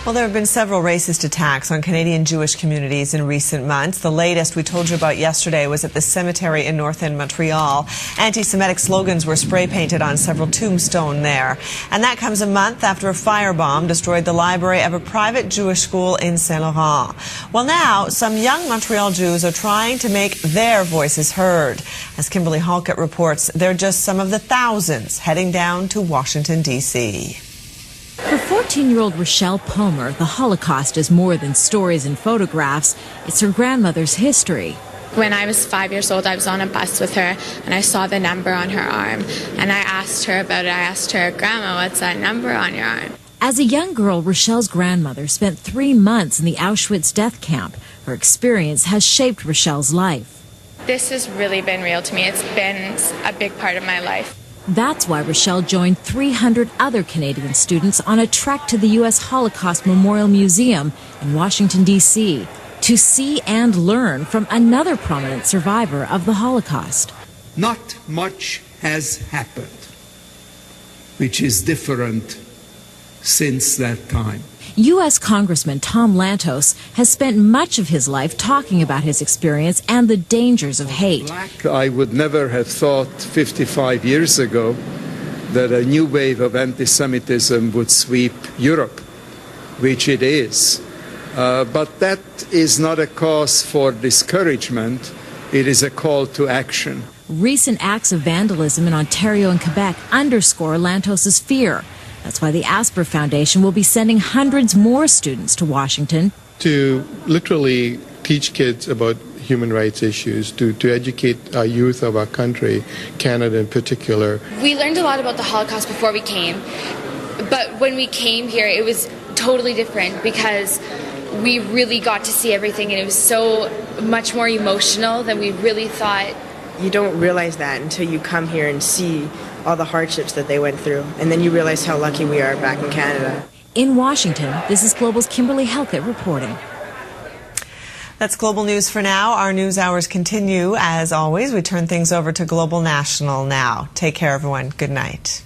Well, there have been several racist attacks on Canadian Jewish communities in recent months. The latest we told you about yesterday was at the cemetery in North End, Montreal. Anti-Semitic slogans were spray-painted on several tombstones there. And that comes a month after a firebomb destroyed the library of a private Jewish school in Saint Laurent. Well, now, some young Montreal Jews are trying to make their voices heard. As Kimberly Halkett reports, they're just some of the thousands heading down to Washington, D.C. For 14-year-old Rochelle Palmer, the Holocaust is more than stories and photographs. It's her grandmother's history. When I was 5 years old, I was on a bus with her, and I saw the number on her arm. And I asked her about it. I asked her, "Grandma, what's that number on your arm?" As a young girl, Rochelle's grandmother spent 3 months in the Auschwitz death camp. Her experience has shaped Rochelle's life. This has really been real to me. It's been a big part of my life. That's why Rochelle joined 300 other Canadian students on a trek to the U.S. Holocaust Memorial Museum in Washington, D.C., to see and learn from another prominent survivor of the Holocaust. Not much has happened, which is different since that time. U.S. Congressman Tom Lantos has spent much of his life talking about his experience and the dangers of hate. I would never have thought 55 years ago that a new wave of anti-Semitism would sweep Europe, which it is. But that is not a cause for discouragement. It is a call to action. Recent acts of vandalism in Ontario and Quebec underscore Lantos's fear. That's why the Asper Foundation will be sending hundreds more students to Washington to literally teach kids about human rights issues, to educate our youth of our country, Canada in particular. We learned a lot about the Holocaust before we came, but when we came here, it was totally different because we really got to see everything, and it was so much more emotional than we really thought. You don't realize that until you come here and see all the hardships that they went through, and then you realize how lucky we are back in Canada. In Washington, this is Global's Kimberly Halkett reporting. That's Global News for now. Our news hours continue. As always, we turn things over to Global National now. Take care, everyone. Good night.